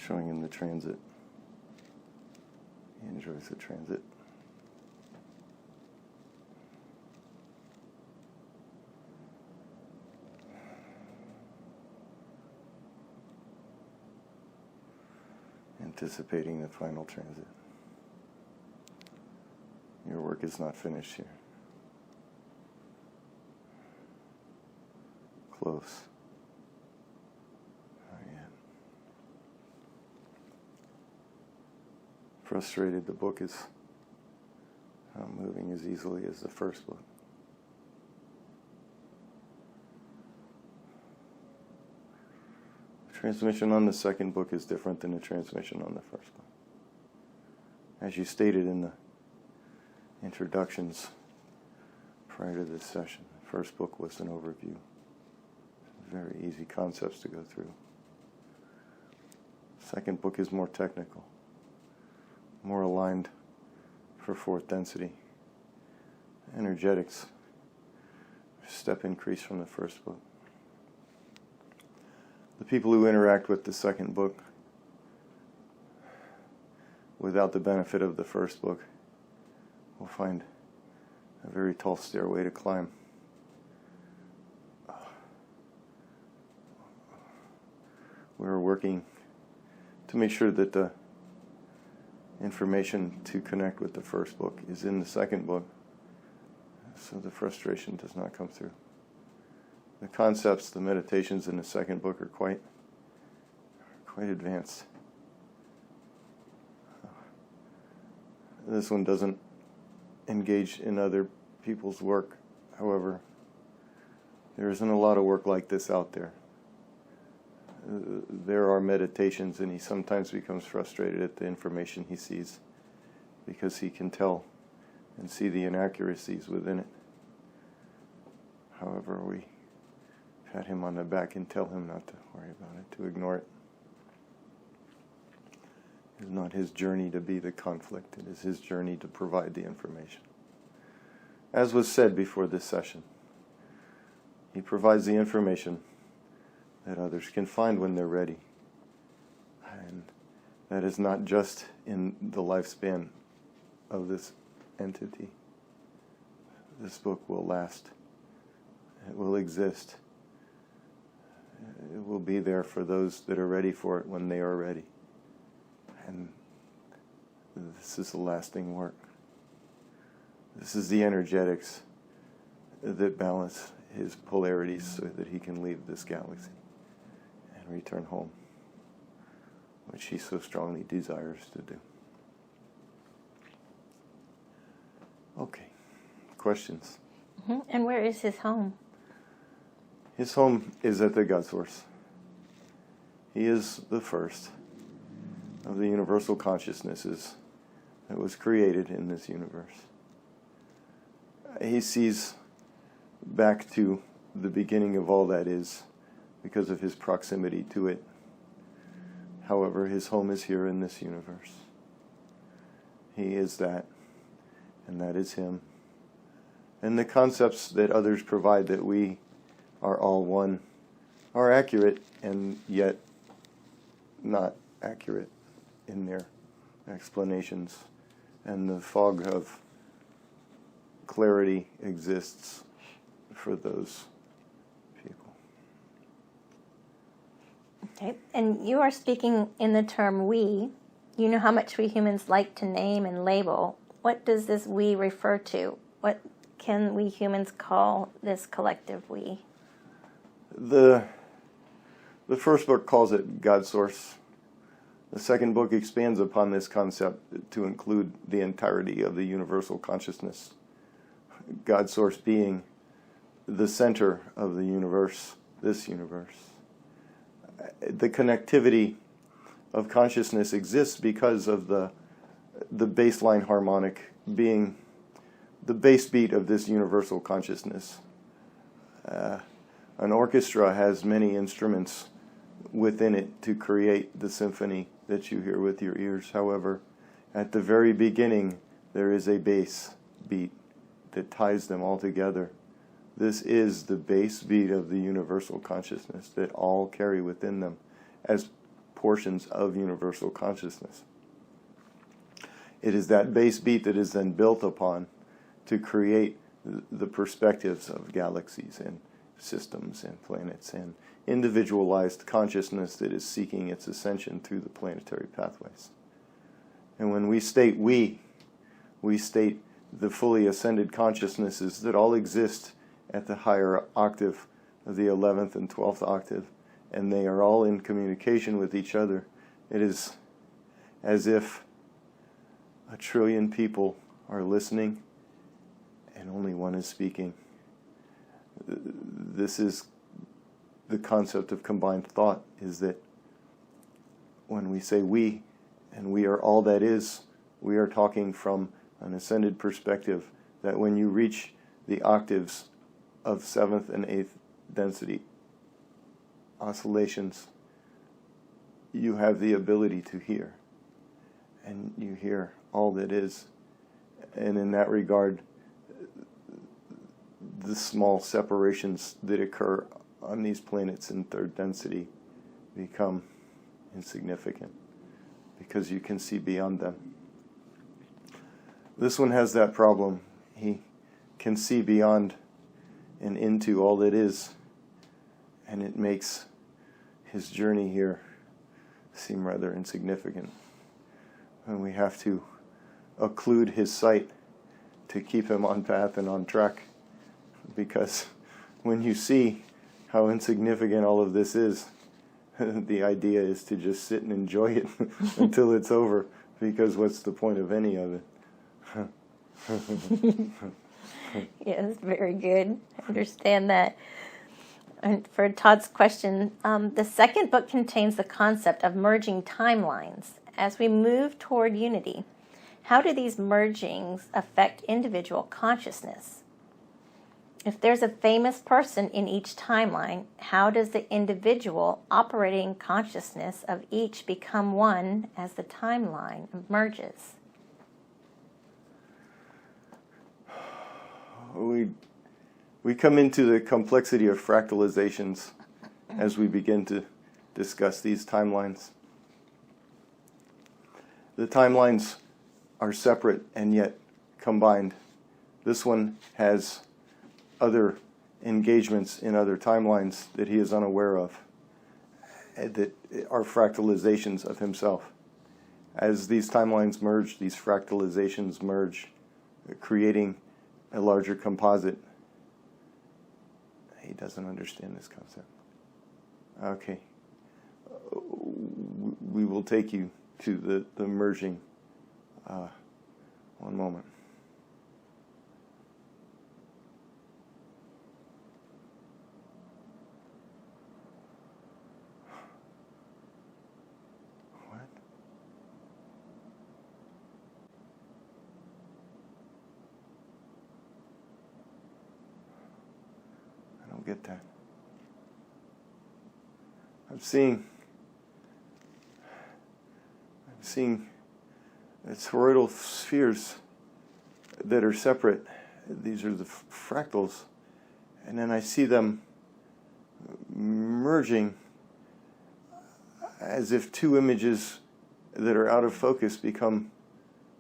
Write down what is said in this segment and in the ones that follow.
showing him the transit. He enjoys the transit. Anticipating the final transit. Your work is not finished here. Close. Not yet. Frustrated, the book is not moving as easily as the first book. The transmission on the second book is different than the transmission on the first book. As you stated in the introductions prior to this session, the first book was an overview. Very easy concepts to go through. Second book is more technical, more aligned for fourth density. Energetics, step increase from the first book. The people who interact with the second book without the benefit of the first book will find a very tall stairway to climb. We're working to make sure that the information to connect with the first book is in the second book, so the frustration does not come through. The concepts, the meditations in the second book are quite advanced. This one doesn't engage in other people's work. However, there isn't a lot of work like this out there. There are meditations, and he sometimes becomes frustrated at the information he sees because he can tell and see the inaccuracies within it. However, we pat him on the back and tell him not to worry about it, to ignore it. It is not his journey to be the conflict. It is his journey to provide the information. As was said before this session, he provides the information that others can find when they're ready. And that is not just in the lifespan of this entity. This book will last. It will exist. It will be there for those that are ready for it when they are ready. And this is the lasting work. This is the energetics that balance his polarities so that he can leave this galaxy and return home, which he so strongly desires to do. Okay, questions? Mm-hmm. And where is his home? His home is at the God Source. He is the first of the universal consciousnesses that was created in this universe. He sees back to the beginning of all that is because of his proximity to it. However, his home is here in this universe. He is that, and that is him. And the concepts that others provide that we are all one are accurate and yet not accurate in their explanations. And the fog of clarity exists for those people. Okay, and you are speaking in the term we. You know how much we humans like to name and label. What does this we refer to? What can we humans call this collective we? The first book calls it God Source. The second book expands upon this concept to include the entirety of the universal consciousness. God Source being the center of the universe, this universe. The connectivity of consciousness exists because of the baseline harmonic being the bass beat of this universal consciousness. An orchestra has many instruments within it to create the symphony that you hear with your ears. However, at the very beginning, there is a bass beat that ties them all together. This is the bass beat of the universal consciousness that all carry within them as portions of universal consciousness. It is that base beat that is then built upon to create the perspectives of galaxies and systems and planets and individualized consciousness that is seeking its ascension through the planetary pathways. And when we state we state the fully ascended consciousnesses that all exist at the higher octave of the 11th and 12th octave, and they are all in communication with each other. It is as if 1 trillion people are listening and only one is speaking. This is the concept of combined thought, is that when we say we, and we are all that is, we are talking from an ascended perspective, that when you reach the octaves of 7th and 8th density oscillations, you have the ability to hear. And you hear all that is. And in that regard, the small separations that occur on these planets in 3rd density become insignificant because you can see beyond them. This one has that problem. He can see beyond and into all that is, and it makes his journey here seem rather insignificant. And we have to occlude his sight to keep him on path and on track, because when you see how insignificant all of this is, the idea is to just sit and enjoy it until it's over, because what's the point of any of it? Yes, very good. I understand that. And for Todd's question, the second book contains the concept of merging timelines. As we move toward unity, how do these mergings affect individual consciousness? If there's a famous person in each timeline, how does the individual operating consciousness of each become one as the timeline merges? We come into the complexity of fractalizations as we begin to discuss these timelines. The timelines are separate and yet combined. This one has other engagements in other timelines that he is unaware of, that are fractalizations of himself. As these timelines merge, these fractalizations merge, creating a larger composite. He doesn't understand this concept. Okay. We will take you to the merging. One moment. What? I don't get that. I'm seeing toroidal spheres that are separate. These are the fractals. And then I see them merging as if two images that are out of focus become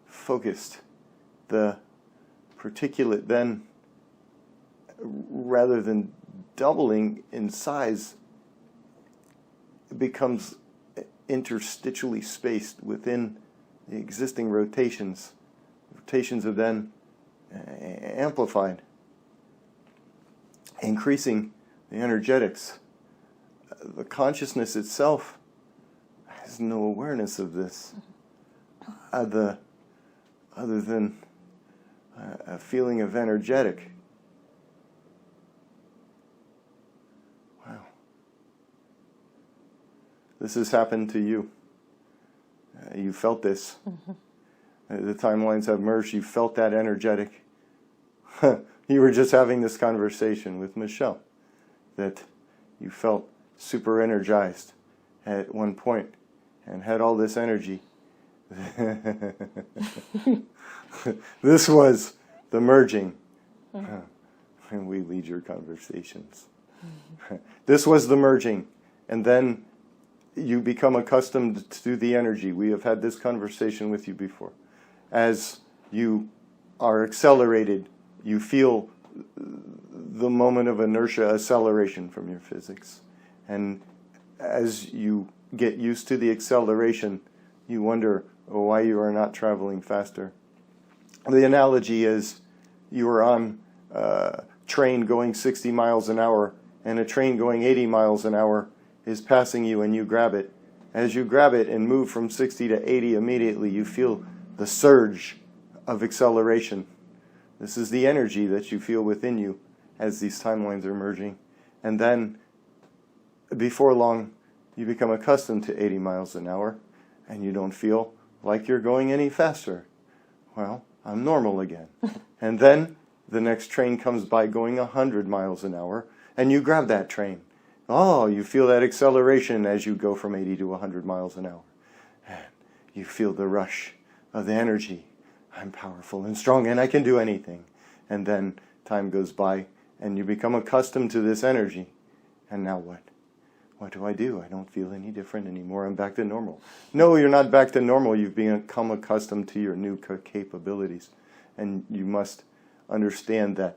focused. The particulate then, rather than doubling in size, becomes interstitially spaced within the existing rotations. Rotations are then amplified, increasing the energetics. The consciousness itself has no awareness of this, other than a feeling of energetic. Wow. This has happened to you. You felt this. Mm-hmm. The timelines have merged. You felt that energetic. You were just having this conversation with Michelle, that you felt super energized at one point and had all this energy. This was the merging. And we lead your conversations. This was the merging. And then you become accustomed to the energy. We have had this conversation with you before. As you are accelerated, you feel the moment of inertia acceleration from your physics. And as you get used to the acceleration, you wonder why you are not traveling faster. The analogy is you are on a train going 60 miles an hour, and a train going 80 miles an hour is passing you, and you grab it. As you grab it and move from 60 to 80 immediately, you feel the surge of acceleration. This is the energy that you feel within you as these timelines are merging. And then, before long, you become accustomed to 80 miles an hour, and you don't feel like you're going any faster. Well, I'm normal again. And then the next train comes by going 100 miles an hour, and you grab that train. Oh, you feel that acceleration as you go from 80 to 100 miles an hour. And you feel the rush of the energy. I'm powerful and strong, and I can do anything. And then time goes by, and you become accustomed to this energy. And now what? What do? I don't feel any different anymore. I'm back to normal. No, you're not back to normal. You've become accustomed to your new capabilities. And you must understand that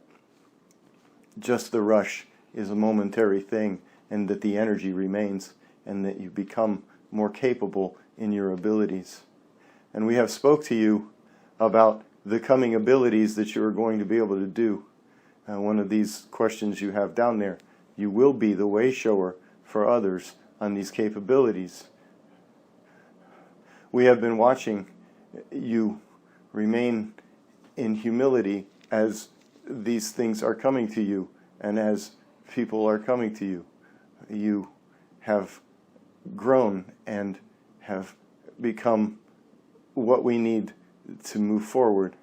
just the rush is a momentary thing, and that the energy remains, and that you become more capable in your abilities. And we have spoke to you about the coming abilities that you are going to be able to do. One of these questions you have down there, you will be the way shower for others on these capabilities. We have been watching you remain in humility as these things are coming to you, and as people are coming to you. You have grown and have become what we need to move forward.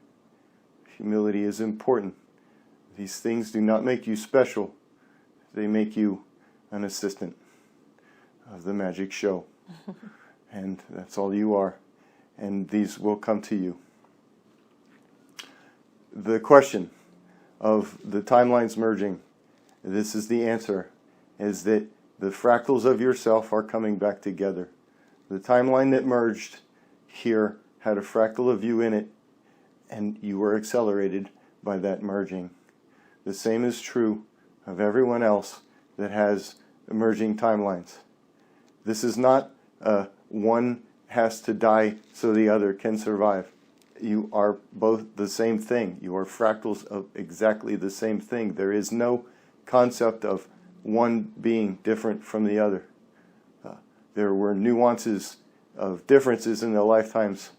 Humility is important. These things do not make you special. They make you an assistant of the magic show. And that's all you are. And these will come to you. The question of the timelines merging, this is the answer, is that the fractals of yourself are coming back together. The timeline that merged here had a fractal of you in it, and you were accelerated by that merging. The same is true of everyone else that has emerging timelines. This is not one has to die so the other can survive. You are both the same thing. You are fractals of exactly the same thing. There is no concept of one being different from the other. There were nuances of differences in their lifetimes.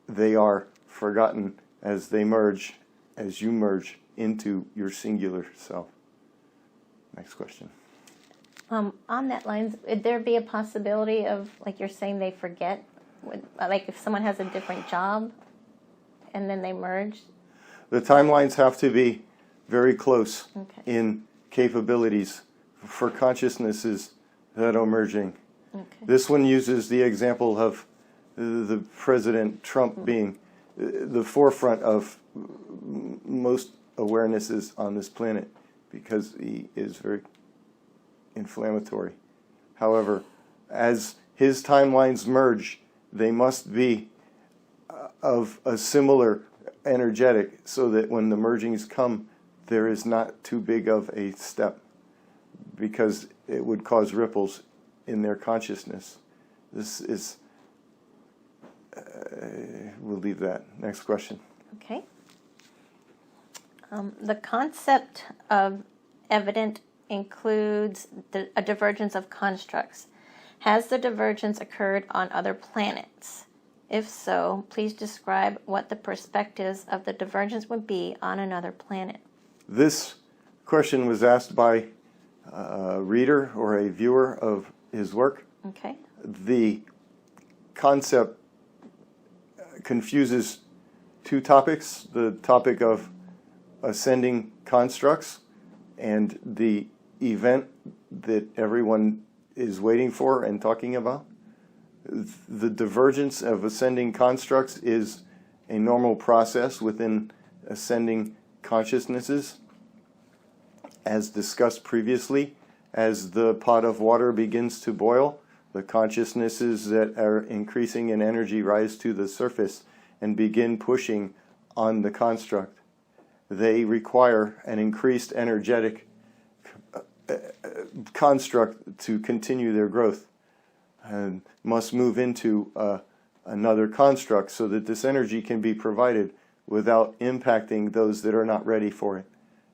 They are forgotten as they merge, as you merge into your singular self. Next question. On that lines, would there be a possibility of, like you're saying, they forget? Like if someone has a different job and then they merge? The timelines have to be very close in capabilities for consciousnesses that are merging. This one uses the example of the President Trump being the forefront of most awarenesses on this planet because he is very inflammatory. However, as his timelines merge, they must be of a similar energetic so that when the mergings come, there is not too big of a step because it would cause ripples in their consciousness. This is, we'll leave that. Next question. Okay. The concept of evident includes a divergence of constructs. Has the divergence occurred on other planets? If so, please describe what the perspectives of the divergence would be on another planet. This question was asked by a reader or a viewer of his work. Okay. The concept confuses two topics, the topic of ascending constructs and the event that everyone is waiting for and talking about. The divergence of ascending constructs is a normal process within ascending consciousnesses. As discussed previously, as the pot of water begins to boil, The consciousnesses that are increasing in energy rise to the surface and begin pushing on the construct. They require an increased energetic construct to continue their growth, and must move into another construct so that this energy can be provided without impacting those that are not ready for it.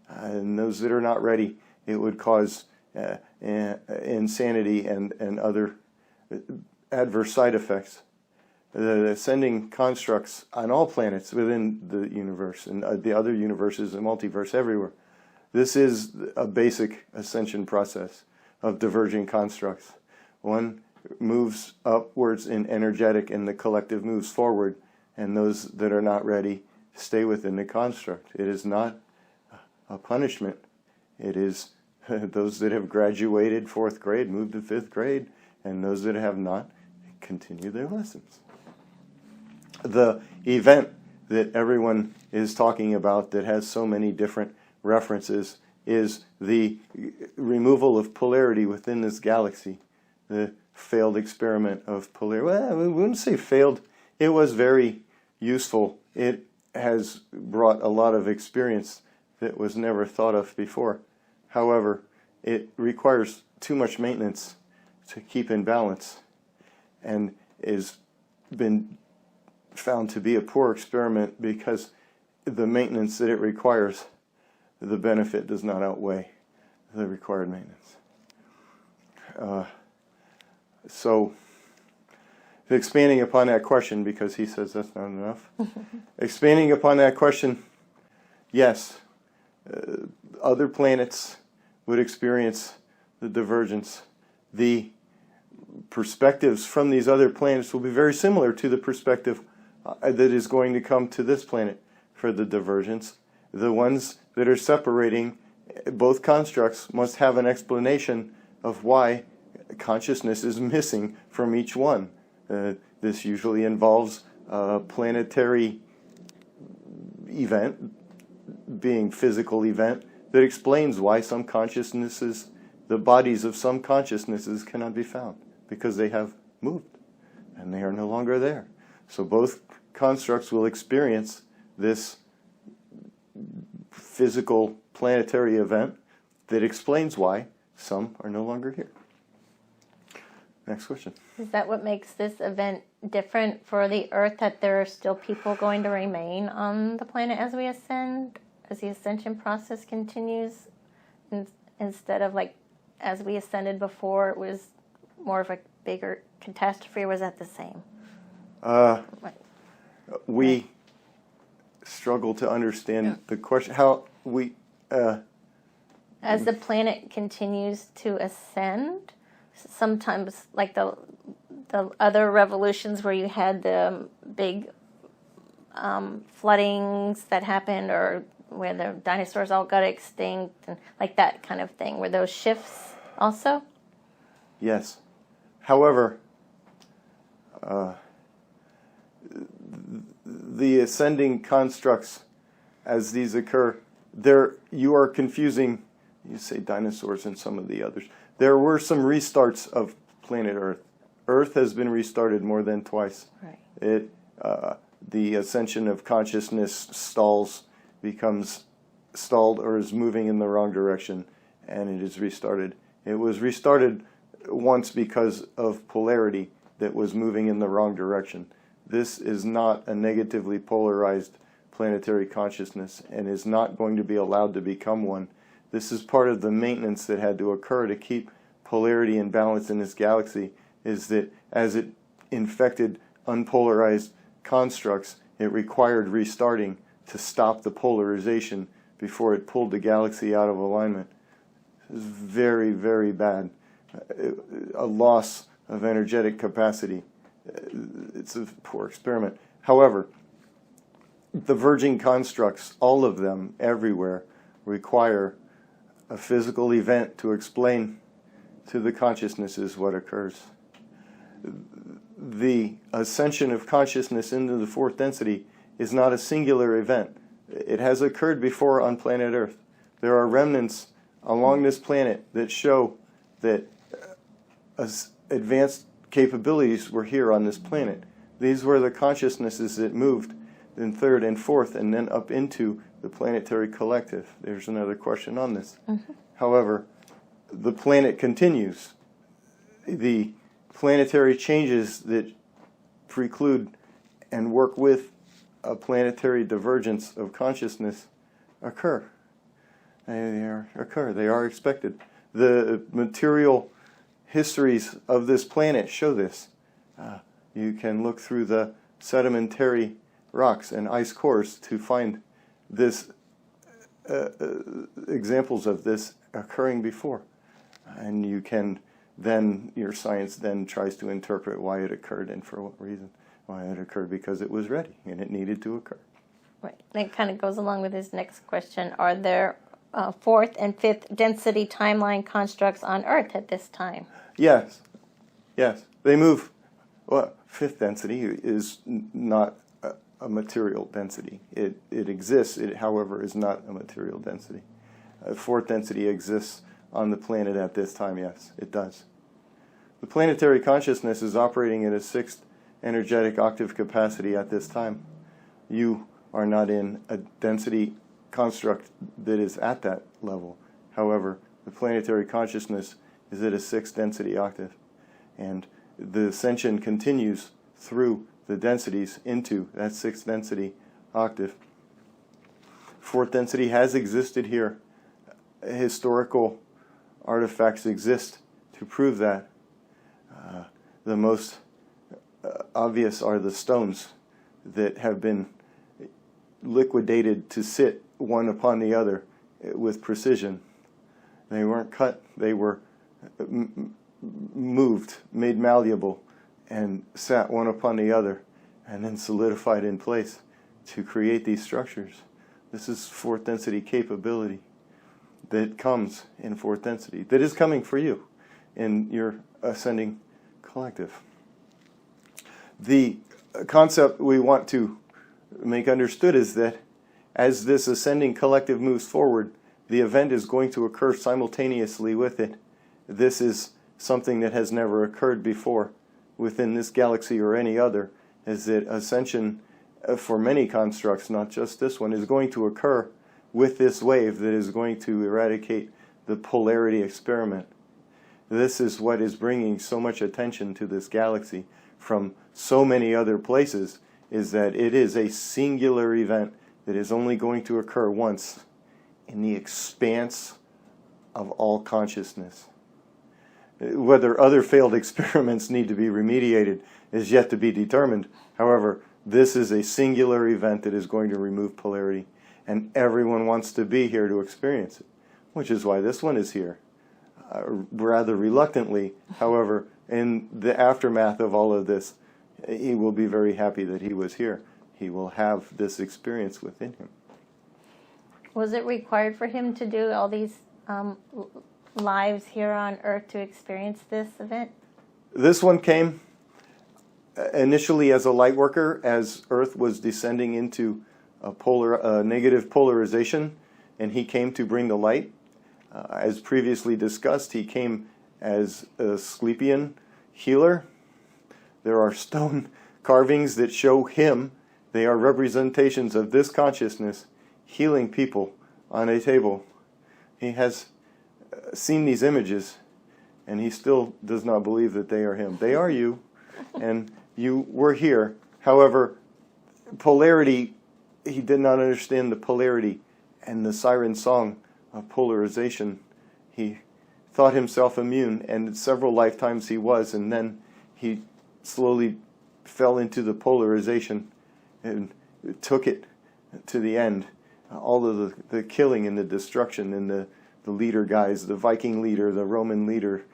And those that are not ready, it would cause insanity and other adverse side effects. The ascending constructs on all planets within the universe and the other universes and multiverse everywhere. This is a basic ascension process of diverging constructs. One moves upwards in energetic and the collective moves forward, and those that are not ready stay within the construct. It is not a punishment. It is those that have graduated 4th grade move to 5th grade, and those that have not continue their lessons. The event that everyone is talking about that has so many different references is the removal of polarity within this galaxy. The failed experiment of polarity. Well, we wouldn't say failed. It was very useful. It has brought a lot of experience that was never thought of before. However, it requires too much maintenance to keep in balance, and is been found to be a poor experiment because the maintenance that it requires, the benefit does not outweigh the required maintenance. So, expanding upon that question, because he says that's not enough. Expanding upon that question, yes, other planets would experience the divergence. The perspectives from these other planets will be very similar to the perspective that is going to come to this planet for the divergence. The ones that are separating both constructs must have an explanation of why consciousness is missing from each one. This usually involves a planetary event, being physical event, that explains why some consciousnesses, the bodies of some consciousnesses cannot be found, because they have moved and they are no longer there. So both constructs will experience this physical planetary event that explains why some are no longer here. Next question. Is that what makes this event different for the Earth, that there are still people going to remain on the planet as we ascend, as the ascension process continues, instead of like as we ascended before, it was more of a bigger catastrophe, or was that the same? We struggle to understand the question. How we... as the planet continues to ascend, sometimes like the other revolutions where you had the big floodings that happened, or where the dinosaurs all got extinct, and like that kind of thing, were those shifts also? Yes. However, the ascending constructs, as these occur, you are confusing, you say dinosaurs and some of the others. There were some restarts of planet Earth. Earth has been restarted more than twice. Right. The ascension of consciousness becomes stalled or is moving in the wrong direction, and it is restarted. It was restarted once because of polarity that was moving in the wrong direction. This is not a negatively polarized planetary consciousness and is not going to be allowed to become one. This is part of the maintenance that had to occur to keep polarity in balance in this galaxy, is that as it infected unpolarized constructs, it required restarting to stop the polarization before it pulled the galaxy out of alignment. It was very, very bad. A loss of energetic capacity. It's a poor experiment. However, the verging constructs, all of them, everywhere, require a physical event to explain to the consciousnesses what occurs. The ascension of consciousness into the fourth density is not a singular event. It has occurred before on planet Earth. There are remnants along this planet that show that advanced capabilities were here on this planet. These were the consciousnesses that moved in third and fourth and then up into the planetary collective. There's another question on this. However, the planet continues. The planetary changes that preclude and work with a planetary divergence of consciousness occur. They are expected. The material histories of this planet show this. You can look through the sedimentary rocks and ice cores to find this examples of this occurring before. And you can then, your science then tries to interpret why it occurred and for what reason. Why it occurred because it was ready and it needed to occur. Right. That kind of goes along with his next question. Are there fourth and fifth density timeline constructs on Earth at this time? Yes. Yes. They move. Well, fifth density is not a material density. It exists. It, however, is not a material density. Fourth density exists on the planet at this time. Yes, it does. The planetary consciousness is operating at a sixth energetic octave capacity at this time. You are not in a density construct that is at that level. However, the planetary consciousness is at a sixth density octave. And the ascension continues through the densities into that sixth density octave. Fourth density has existed here. Historical artifacts exist to prove that. The most obvious are the stones that have been liquidated to sit one upon the other with precision. They weren't cut, they were moved, made malleable, and sat one upon the other, and then solidified in place to create these structures. This is fourth density capability that comes in fourth density, that is coming for you in your ascending collective. The concept we want to make understood is that as this ascending collective moves forward, the event is going to occur simultaneously with it. This is something that has never occurred before within this galaxy or any other, is that ascension for many constructs, not just this one, is going to occur with this wave that is going to eradicate the polarity experiment. This is what is bringing so much attention to this galaxy from so many other places, is that it is a singular event that is only going to occur once in the expanse of all consciousness. Whether other failed experiments need to be remediated is yet to be determined. However, this is a singular event that is going to remove polarity, and everyone wants to be here to experience it, which is why this one is here. Rather reluctantly, however, in the aftermath of all of this, he will be very happy that he was here. He will have this experience within him. Was it required for him to do all these lives here on Earth to experience this event? This one came initially as a light worker, as Earth was descending into a negative polarization, and he came to bring the light. As previously discussed, he came as a Sleepian healer. There are stone carvings that show him. They are representations of this consciousness healing people on a table. He has seen these images, and he still does not believe that they are him. They are you, and you were here. However, polarity, he did not understand the polarity and the siren song of polarization. He thought himself immune, and several lifetimes he was, and then he slowly fell into the polarization and took it to the end. All of the killing and the destruction and the leader guys, the Viking leader, the Roman leader,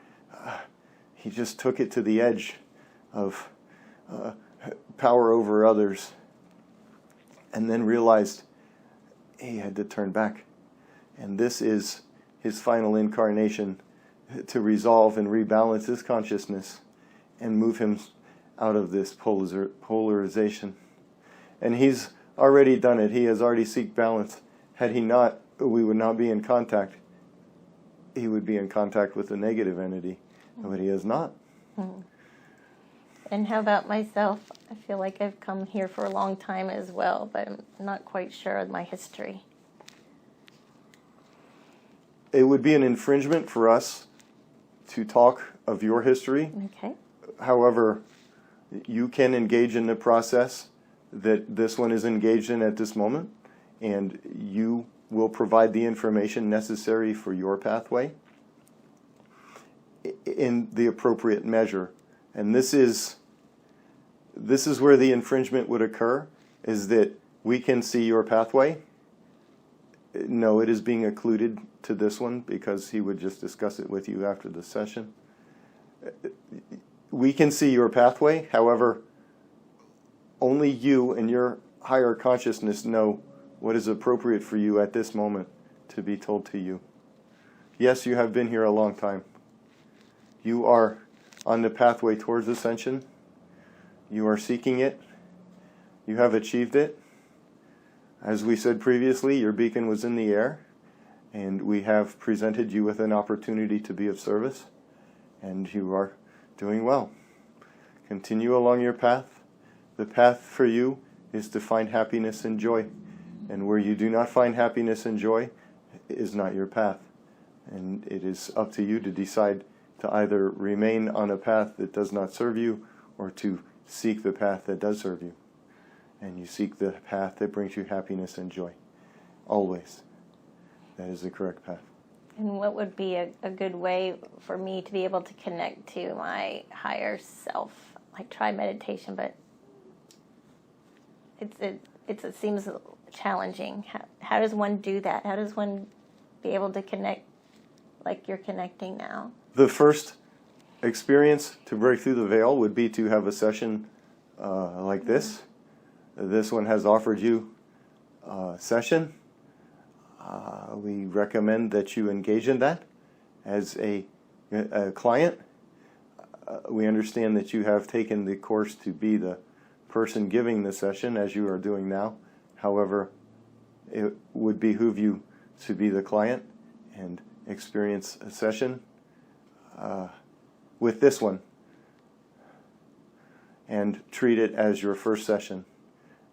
he just took it to the edge of power over others, and then realized he had to turn back. And this is his final incarnation, to resolve and rebalance his consciousness and move him out of this polarization. And he's already done it. He has already sought balance. Had he not, we would not be in contact. He would be in contact with a negative entity, but he has not. And how about myself? I feel like I've come here for a long time as well, but I'm not quite sure of my history. It would be an infringement for us to talk of your history. Okay. However, you can engage in the process that this one is engaged in at this moment, and you will provide the information necessary for your pathway in the appropriate measure. And this is where the infringement would occur, is that we can see your pathway. No, it is being occluded to this one because he would just discuss it with you after the session. We can see your pathway. However, only you and your higher consciousness know what is appropriate for you at this moment to be told to you. Yes, you have been here a long time. You are on the pathway towards ascension. You are seeking it. You have achieved it. As we said previously, your beacon was in the air, and we have presented you with an opportunity to be of service, and you are doing well. Continue along your path. The path for you is to find happiness and joy, and where you do not find happiness and joy is not your path, and it is up to you to decide to either remain on a path that does not serve you or to seek the path that does serve you. And you seek the path that brings you happiness and joy. Always. That is the correct path. And what would be a good way for me to be able to connect to my higher self? I try meditation, but it seems challenging. How does one do that? How does one be able to connect like you're connecting now? The first experience to break through the veil would be to have a session like this. This one has offered you a session. We recommend that you engage in that as a client. We understand that you have taken the course to be the person giving the session, as you are doing now. However, it would behoove you to be the client and experience a session with this one and treat it as your first session,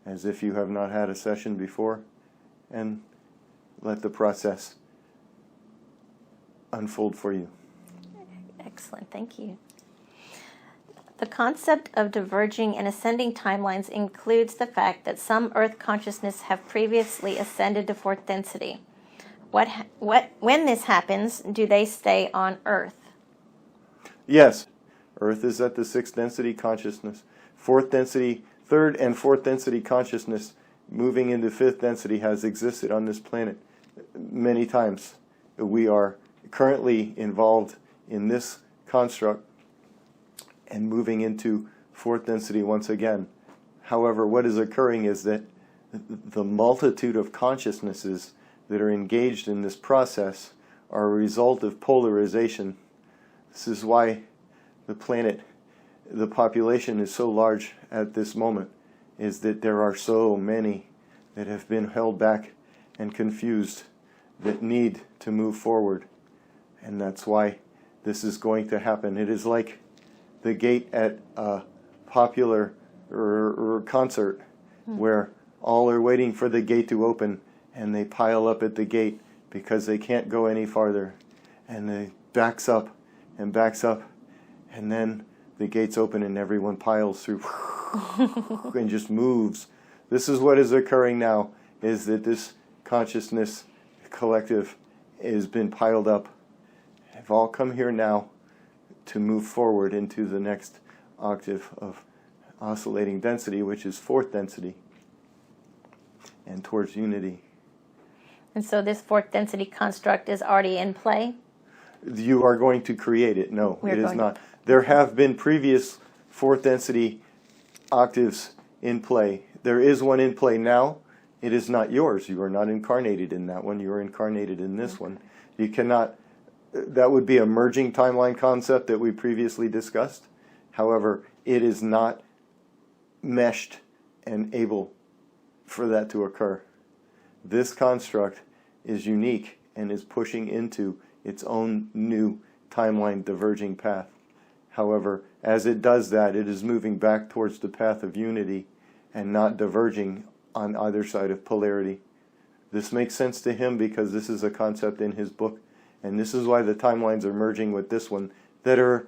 as if you have not had a session before, and let the process unfold for you. Excellent, thank you. The concept of diverging and ascending timelines includes the fact that some Earth consciousness have previously ascended to fourth density. When this happens, do they stay on Earth? Yes, Earth is at the sixth density consciousness. Fourth density, third and fourth density consciousness moving into fifth density has existed on this planet many times. We are currently involved in this construct and moving into fourth density once again. However, what is occurring is that the multitude of consciousnesses that are engaged in this process are a result of polarization. This is why the planet, the population is so large at this moment, is that there are so many that have been held back and confused that need to move forward. And that's why this is going to happen. It is like the gate at a popular or concert where all are waiting for the gate to open, and they pile up at the gate because they can't go any farther, and they backs up, and then the gates open and everyone piles through and just moves. This is what is occurring now, is that this consciousness collective has been piled up. Have all come here now to move forward into the next octave of oscillating density, which is fourth density, and towards unity. And so this fourth density construct is already in play? You are going to create it. No, it is not. There have been previous fourth density octaves in play. There is one in play now. It is not yours. You are not incarnated in that one. You are incarnated in this one. You cannot, that would be a merging timeline concept that we previously discussed. However, it is not meshed and able for that to occur. This construct is unique and is pushing into its own new timeline diverging path. However, as it does that, it is moving back towards the path of unity and not diverging on either side of polarity. This makes sense to him because this is a concept in his book, and this is why the timelines are merging with this one that are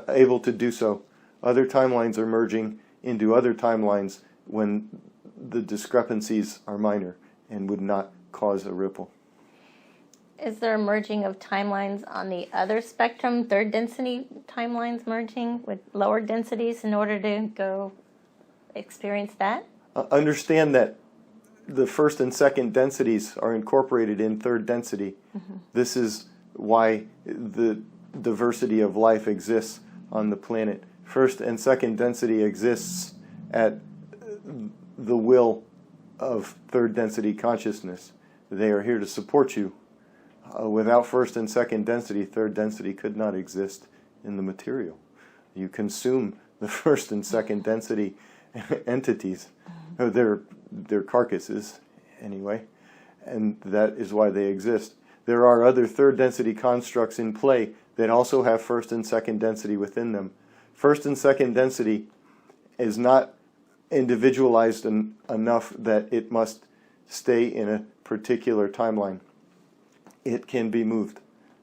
able to do so. Other timelines are merging into other timelines when the discrepancies are minor and would not cause a ripple. Is there a merging of timelines on the other spectrum, third density timelines merging with lower densities in order to go experience that? Understand that the first and second densities are incorporated in third density. This is why the diversity of life exists on the planet. First and second density exists at the will of third density consciousness. They are here to support you. Without first and second density, third density could not exist in the material. You consume the first and second density entities, their carcasses anyway, and that is why they exist. There are other third density constructs in play that also have first and second density within them. First and second density is not individualized enough that it must stay in a particular timeline. It can be moved.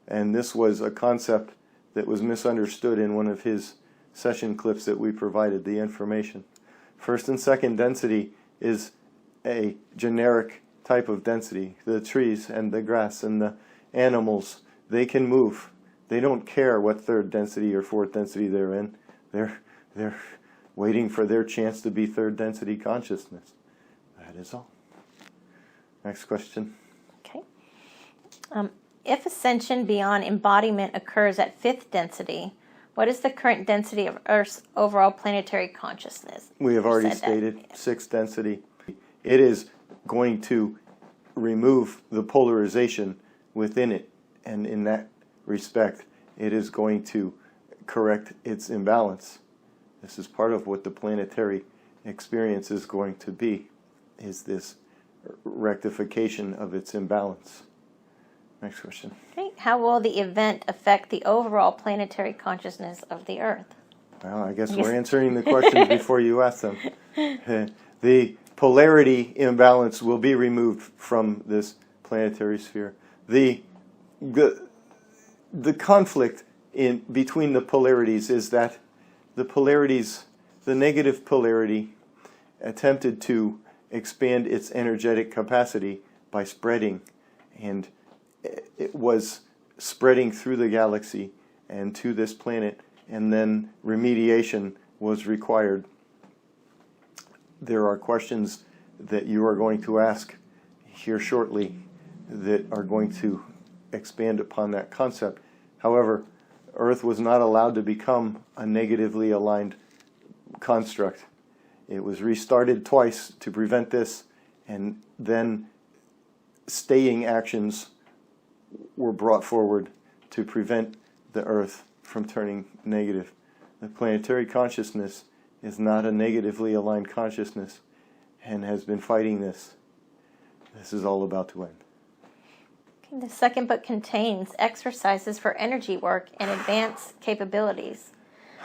And this was a concept that was misunderstood in one of his session clips that we provided the information. First and second density is a generic type of density. The trees and the grass and the animals, they can move. They don't care what third density or fourth density they're in. They're waiting for their chance to be third density consciousness. That is all. Next question. Okay. If ascension beyond embodiment occurs at fifth density, what is the current density of Earth's overall planetary consciousness? We have already stated sixth density. It is going to remove the polarization within it, and in that respect, it is going to correct its imbalance. This is part of what the planetary experience is going to be, is this rectification of its imbalance. Next question. Okay. How will the event affect the overall planetary consciousness of the Earth? Well, I guess we're answering the questions before you ask them. The polarity imbalance will be removed from this planetary sphere. The conflict between the polarities is that the polarities, the negative polarity, attempted to expand its energetic capacity by spreading, and it was spreading through the galaxy and to this planet, and then remediation was required. There are questions that you are going to ask here shortly that are going to expand upon that concept. However, Earth was not allowed to become a negatively aligned construct. It was restarted twice to prevent this, and then staying actions were brought forward to prevent the Earth from turning negative. The planetary consciousness is not a negatively aligned consciousness and has been fighting this. This is all about to end. The second book contains exercises for energy work and advanced capabilities.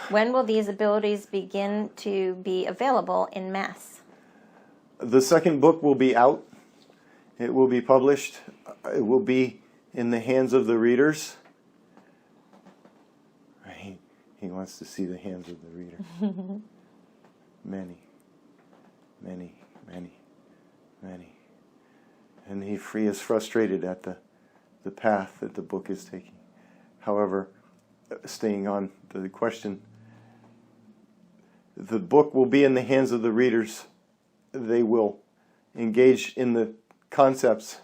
When will these abilities begin to be available in mass? The second book will be out. It will be published. It will be in the hands of the readers. He wants to see the hands of the reader. Many. And he is frustrated at the path that the book is taking. However, staying on the question, the book will be in the hands of the readers. They will engage in the concepts,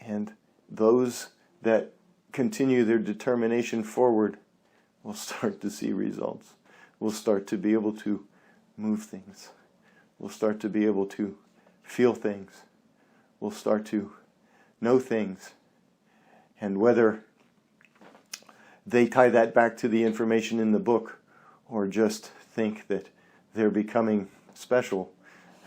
and those that continue their determination forward will start to see results. We'll start to be able to move things. We'll start to be able to feel things. We'll start to know things. And whether they tie that back to the information in the book or just think that they're becoming special,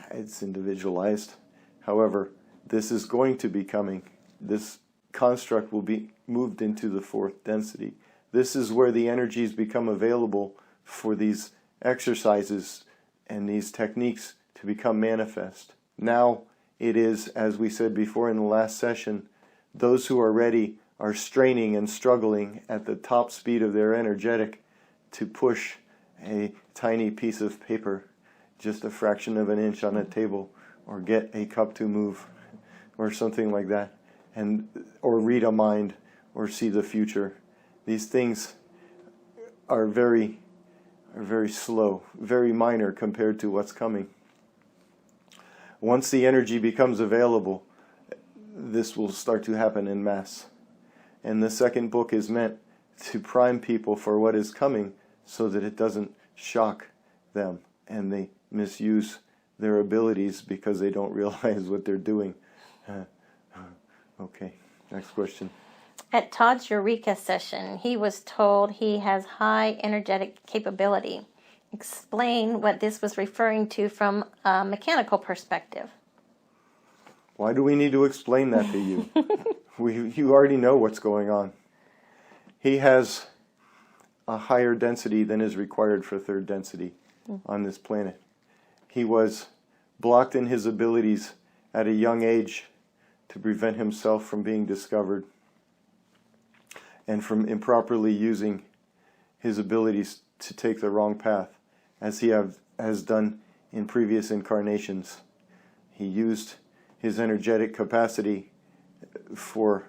it's individualized. However, this is going to be coming. This construct will be moved into the fourth density. This is where the energies become available for these exercises and these techniques to become manifest. Now it is, as we said before in the last session, those who are ready are straining and struggling at the top speed of their energetic to push a tiny piece of paper, just a fraction of an inch on a table, or get a cup to move, or something like that, or read a mind, or see the future. These things are very slow, very minor compared to what's coming. Once the energy becomes available, this will start to happen en masse. And the second book is meant to prime people for what is coming so that it doesn't shock them and they misuse their abilities because they don't realize what they're doing. Okay, next question. At Todd's Eureka session, he was told he has high energetic capability. Explain what this was referring to from a mechanical perspective. Why do we need to explain that to you? You already know what's going on. He has a higher density than is required for third density on this planet. He was blocked in his abilities at a young age to prevent himself from being discovered and from improperly using his abilities to take the wrong path, as he has done in previous incarnations. He used his energetic capacity for,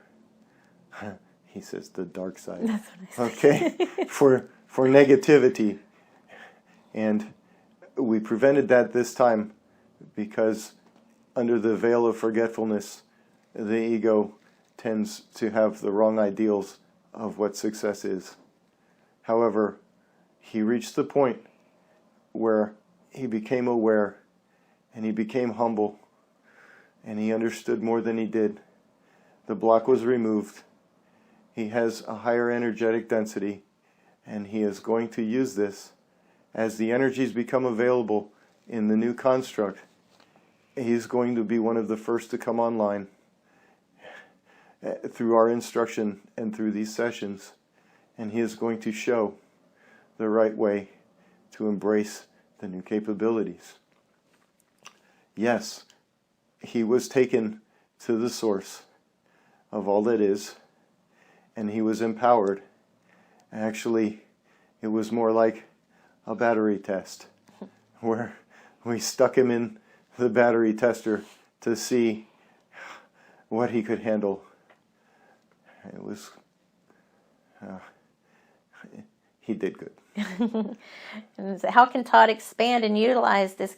he says, the dark side. That's what I said. Okay, for negativity, and we prevented that this time because under the veil of forgetfulness, the ego tends to have the wrong ideals of what success is. However, he reached the point where he became aware and he became humble and he understood more than he did. The block was removed. He has a higher energetic density and he is going to use this as the energies become available in the new construct. He is going to be one of the first to come online through our instruction and through these sessions, and he is going to show the right way to embrace the new capabilities. Yes, he was taken to the source of all that is, and he was empowered. Actually, it was more like a battery test, where we stuck him in the battery tester to see what he could handle. It was, he did good. And so how can Todd expand and utilize this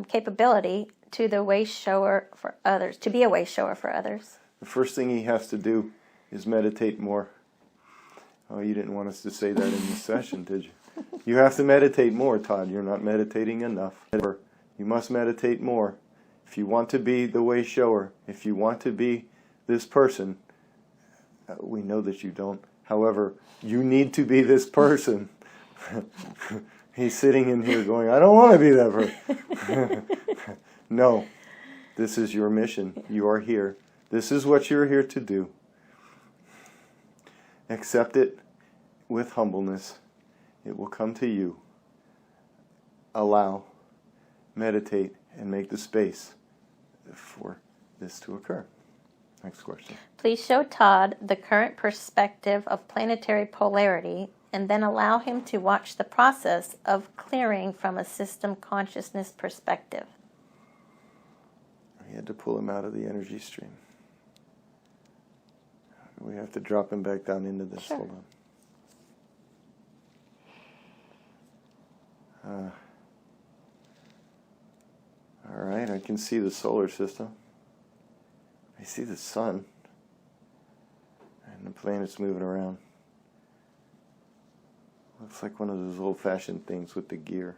capability to the way shower for others, to be a way shower for others? The first thing he has to do is meditate more. Oh, you didn't want us to say that in this session, did you? You have to meditate more, Todd. You're not meditating enough. You must meditate more. If you want to be the way shower, if you want to be this person, we know that you don't. However, you need to be this person. He's sitting in here going, I don't want to be that person. No, this is your mission. You are here. This is what you're here to do. Accept it with humbleness. It will come to you. Allow, meditate, and make the space for this to occur. Next question. Please show Todd the current perspective of planetary polarity and then allow him to watch the process of clearing from a system consciousness perspective. We had to pull him out of the energy stream. We have to drop him back down into this. Sure. Hold on. All right, I can see the solar system. I see the sun. And the planets moving around. Looks like one of those old-fashioned things with the gear.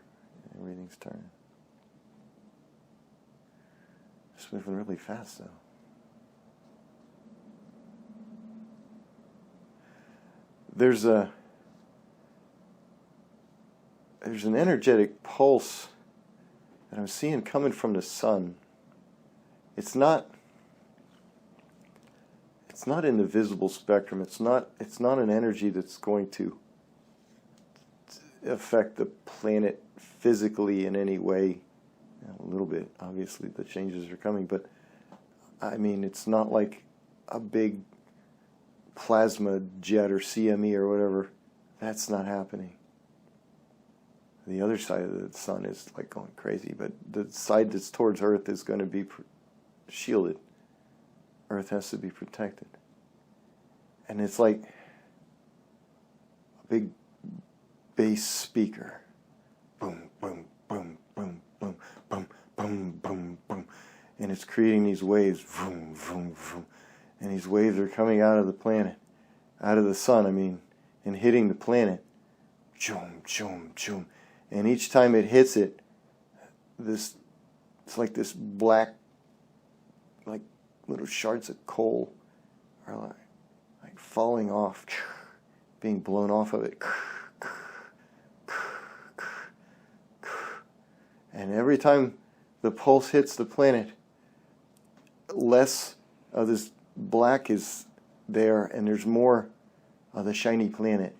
Everything's turning. It's moving really fast, though. There's an energetic pulse that I'm seeing coming from the sun. It's not in the visible spectrum. It's not an energy that's going to affect the planet physically in any way. A little bit, obviously, the changes are coming, but I mean, it's not like a big plasma jet or CME or whatever. That's not happening. The other side of the sun is like going crazy, but the side that's towards Earth is going to be shielded. Earth has to be protected. And it's like a big bass speaker. Boom, boom, boom, boom, boom, boom, boom, boom, boom. And it's creating these waves. Vroom, vroom, vroom. And these waves are coming out of the planet, out of the sun, I mean, and hitting the planet. Choom, choom, choom. And each time it hits it, it's like this black, like little shards of coal are like falling off, being blown off of it. And every time the pulse hits the planet, less of this black is there, and there's more of the shiny planet.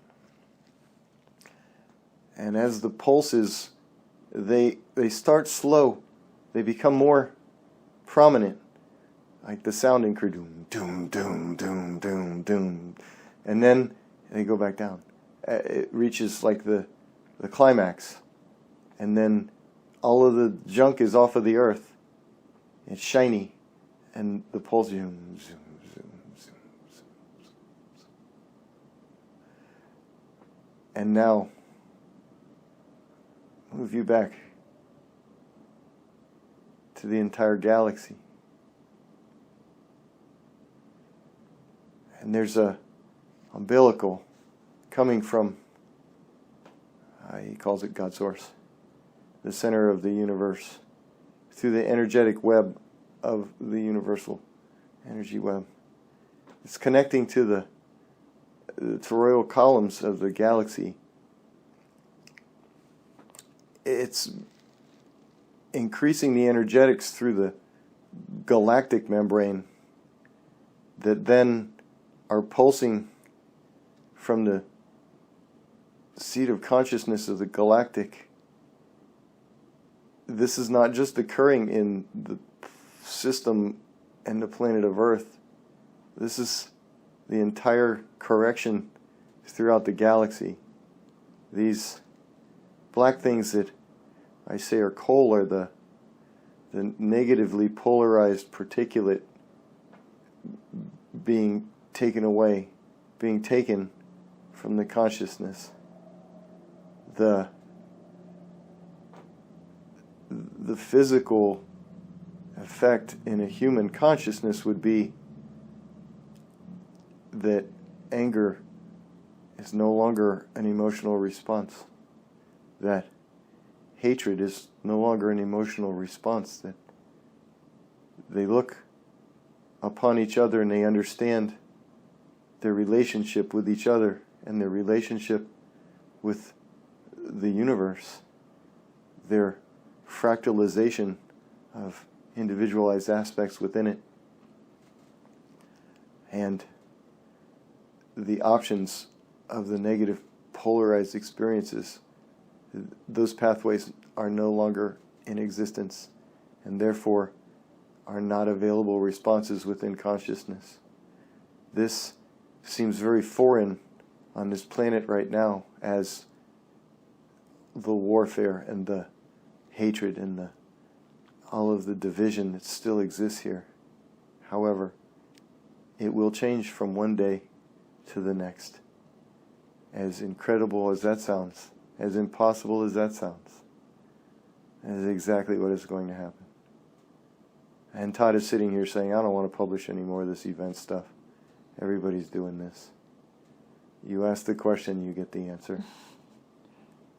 And as the pulses, they start slow, they become more prominent, like the sound increase, doom, doom, doom, doom, doom, doom, and then they go back down. It reaches like the climax, and then all of the junk is off of the earth. It's shiny, and the pulse zoom, zoom, zoom, zoom, zoom, zoom. And now, move you back to the entire galaxy. And there's a umbilical coming from, he calls it God Source, the center of the universe, through the energetic web of the universal energy web. It's connecting to the toroidal columns of the galaxy. It's increasing the energetics through the galactic membrane that then are pulsing from the seat of consciousness of the galactic. This is not just occurring in the system and the planet of Earth. This is the entire correction throughout the galaxy. These black things that I say are coal are the negatively polarized particulate being taken away, being taken from the consciousness. The physical effect in a human consciousness would be that anger is no longer an emotional response, that hatred is no longer an emotional response, that they look upon each other and they understand their relationship with each other and their relationship with the universe, their fractalization of individualized aspects within it, and the options of the negative polarized experiences. Those pathways are no longer in existence, and therefore are not available responses within consciousness. This seems very foreign on this planet right now, as the warfare and the hatred and all of the division that still exists here. However, it will change from one day to the next. As incredible as that sounds, as impossible as that sounds, that is exactly what is going to happen. And Todd is sitting here saying, I don't want to publish any more of this event stuff. Everybody's doing this. You ask the question, you get the answer.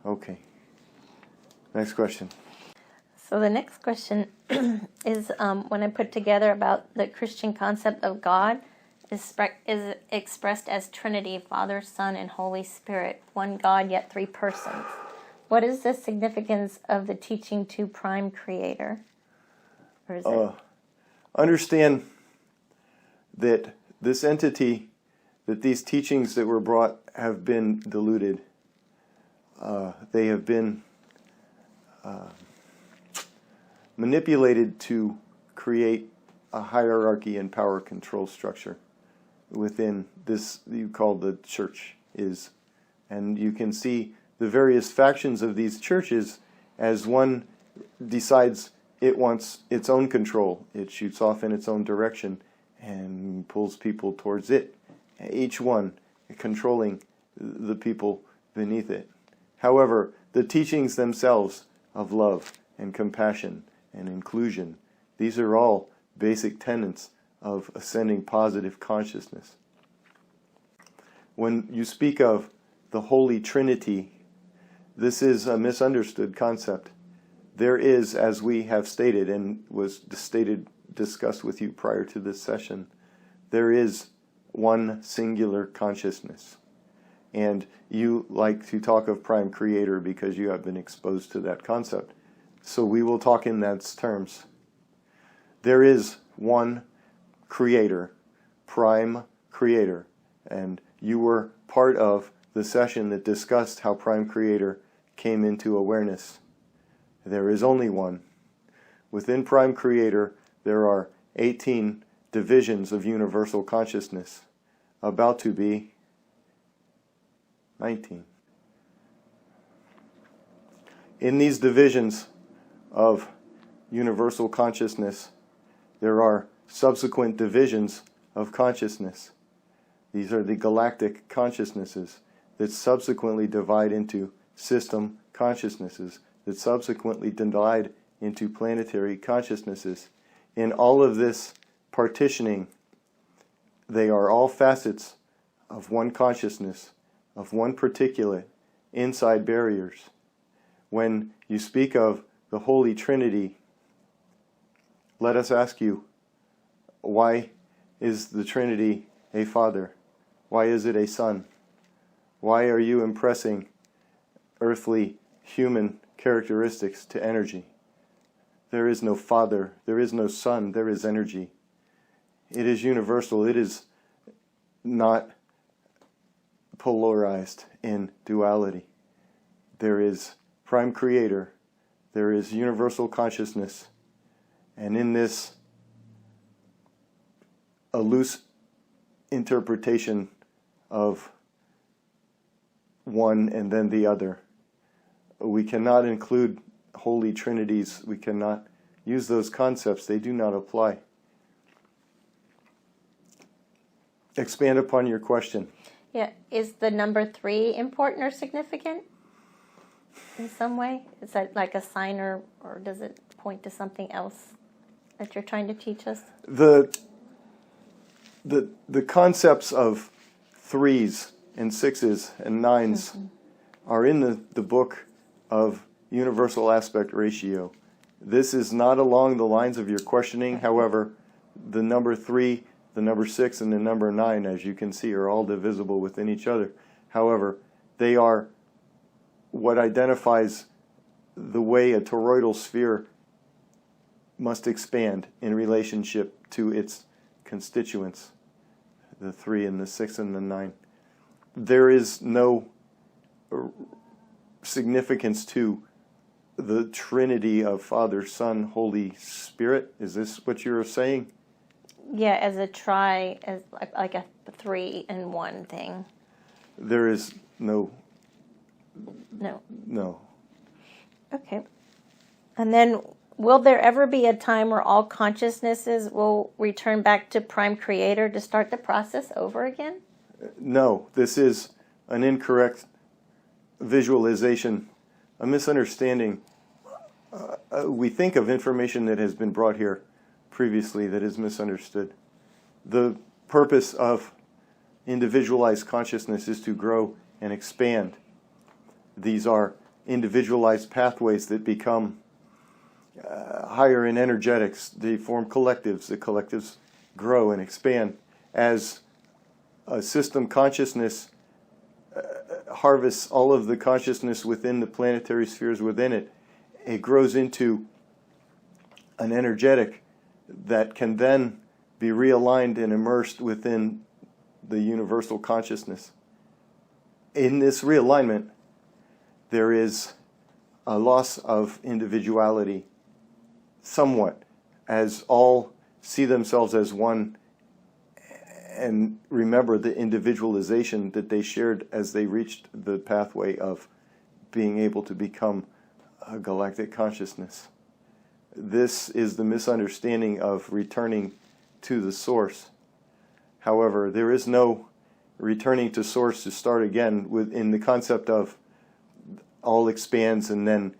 Okay. Next question. So the next question is when I put together about the Christian concept of God is expressed as Trinity, Father, Son, and Holy Spirit, one God yet three persons. What is the significance of the teaching to Prime Creator? Or is it? Understand that this entity, that these teachings that were brought have been diluted. they have been manipulated to create a hierarchy and power control structure within this you call the church is. And you can see the various factions of these churches as one decides it wants its own control. It shoots off in its own direction and pulls people towards it, each one controlling the people beneath it. However, the teachings themselves of love and compassion and inclusion, these are all basic tenets of ascending positive consciousness. When you speak of the Holy Trinity, this is a misunderstood concept. There is, as we have stated and was discussed with you prior to this session, there is one singular consciousness. And you like to talk of prime creator because you have been exposed to that concept. So we will talk in those terms. There is one creator, prime creator. And you were part of the session that discussed how prime creator came into awareness. There is only one. Within prime creator, there are 18 divisions of universal consciousness, about to be 19. In these divisions of universal consciousness, there are subsequent divisions of consciousness. These are the galactic consciousnesses that subsequently divide into system consciousnesses, that subsequently divide into planetary consciousnesses. In all of this partitioning, they are all facets of one consciousness, of one particulate, inside barriers. When you speak of the Holy Trinity, let us ask you, why is the Trinity a Father? Why is it a Son? Why are you impressing earthly human characteristics to energy? There is no Father, there is no Son, there is energy. It is universal, it is not polarized in duality. There is prime creator, there is universal consciousness, and in this a loose interpretation of one and then the other. We cannot include Holy Trinities, we cannot use those concepts, they do not apply. Expand upon your question. Yeah, is the number 3 important or significant in some way? Is that like a sign, or does it point to something else that you're trying to teach us? The concepts of 3s and 6s and 9s are in the book of universal aspect ratio. This is not along the lines of your questioning. However, the number 3, the number 6, and the number 9, as you can see, are all divisible within each other. However, they are what identifies the way a toroidal sphere must expand in relationship to its constituents, the 3 and the 6 and the 9. There is no significance to the Trinity of Father, Son, Holy Spirit. Is this what you're saying? Yeah, as a as like a 3 and 1 thing. There is no. Okay. And then, will there ever be a time where all consciousnesses will return back to prime creator to start the process over again? No, this is an incorrect visualization, a misunderstanding. We think of information that has been brought here previously that is misunderstood. The purpose of individualized consciousness is to grow and expand. These are individualized pathways that become higher in energetics. They form collectives. The collectives grow and expand. As a system consciousness harvests all of the consciousness within the planetary spheres within it, it grows into an energetic that can then be realigned and immersed within the universal consciousness. In this realignment, there is a loss of individuality somewhat, as all see themselves as one and remember the individualization that they shared as they reached the pathway of being able to become a galactic consciousness. This is the misunderstanding of returning to the source. However, there is no returning to source to start again within the concept of all expands and then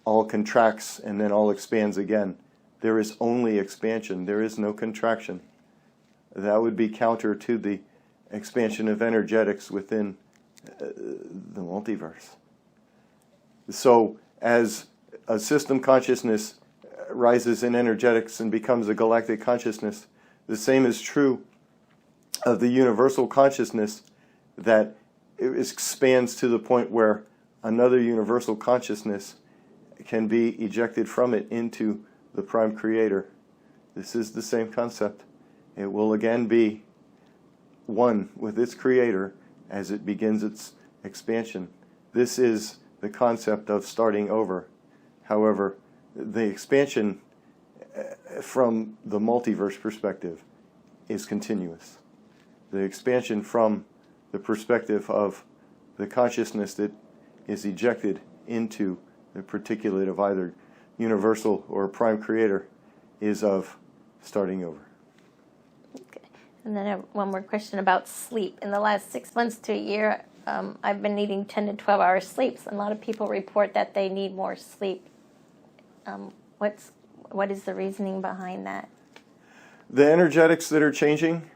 all contracts and then all expands again. There is only expansion. There is no contraction. That would be counter to the expansion of energetics within the multiverse. So as a system consciousness rises in energetics and becomes a galactic consciousness, the same is true of the universal consciousness, that it expands to the point where another universal consciousness can be ejected from it into the prime creator. This is the same concept. It will again be one with its creator as it begins its expansion. This is the concept of starting over. However, the expansion from the multiverse perspective is continuous. The expansion from the perspective of the consciousness that is ejected into the particulate of either universal or prime creator is of starting over. Okay. And then I have one more question about sleep. In the last 6 months to a year, I've been needing 10 to 12 hours sleep. A lot of people report that they need more sleep. What is the reasoning behind that? The energetics that are changing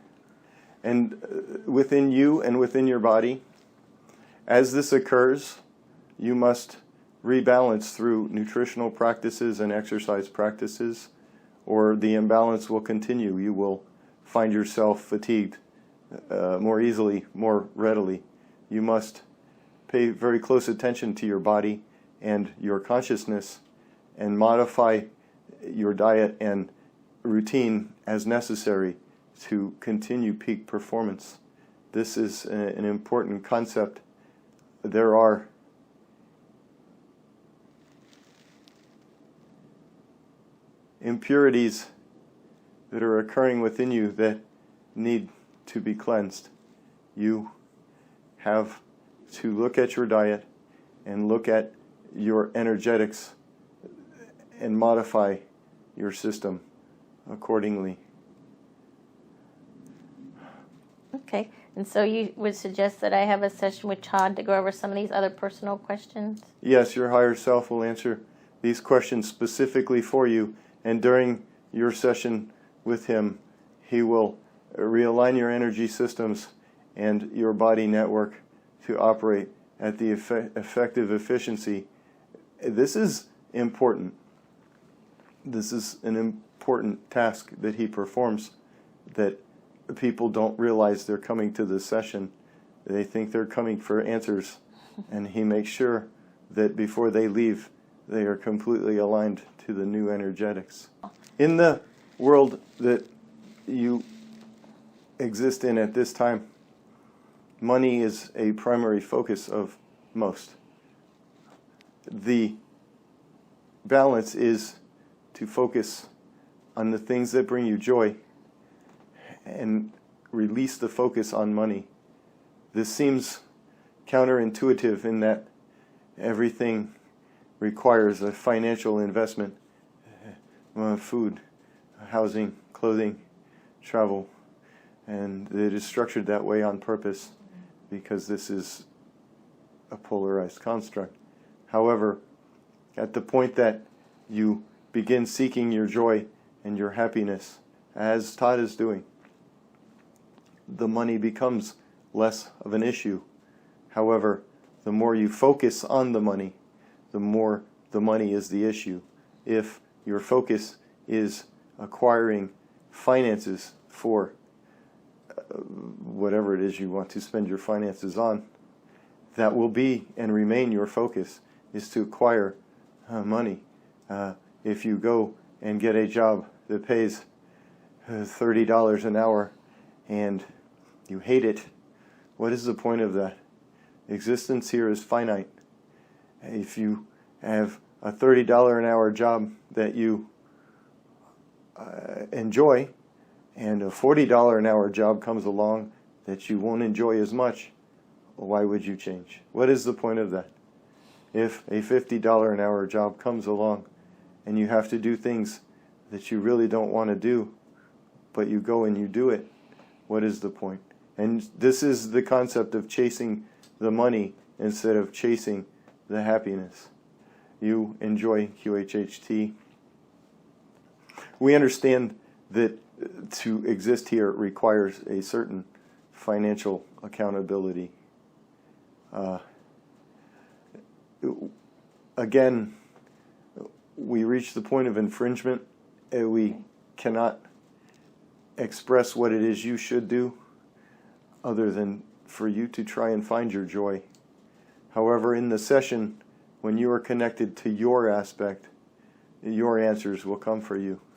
and within you and within your body, as this occurs, you must rebalance through nutritional practices and exercise practices, or the imbalance will continue. You will find yourself fatigued more easily, more readily. You must pay very close attention to your body and your consciousness and modify your diet and routine as necessary to continue peak performance. This is an important concept. There are impurities that are occurring within you that need to be cleansed. You have to look at your diet and look at your energetics and modify your system accordingly. Okay. And so you would suggest that I have a session with Todd to go over some of these other personal questions? Yes, your higher self will answer these questions specifically for you, and during your session with him, he will realign your energy systems and your body network to operate at the effective efficiency. This is important. This is an important task that he performs that people don't realize they're coming to this session. They think they're coming for answers, and he makes sure that before they leave, they are completely aligned to the new energetics. In the world that you exist in at this time, money is a primary focus of most. The balance is to focus on the things that bring you joy and release the focus on money. This seems counterintuitive in that everything requires a financial investment: food, housing, clothing, travel, and it is structured that way on purpose because this is a polarized construct. However, at the point that you begin seeking your joy and your happiness, as Todd is doing, the money becomes less of an issue. However, the more you focus on the money, the more the money is the issue. If your focus is acquiring finances for whatever it is you want to spend your finances on, that will be and remain your focus, is to acquire money. If you go and get a job that pays $30 an hour and you hate it, what is the point of that? Existence here is finite. If you have a $30 an hour job that you enjoy, and a $40 an hour job comes along that you won't enjoy as much, why would you change? What is the point of that? If a $50 an hour job comes along and you have to do things that you really don't want to do, but you go and you do it, what is the point? And this is the concept of chasing the money instead of chasing the happiness. You enjoy QHHT. We understand that to exist here requires a certain financial accountability. Again, we reach the point of infringement. We cannot express what it is you should do other than for you to try and find your joy. However, in the session, when you are connected to your aspect, your answers will come for you.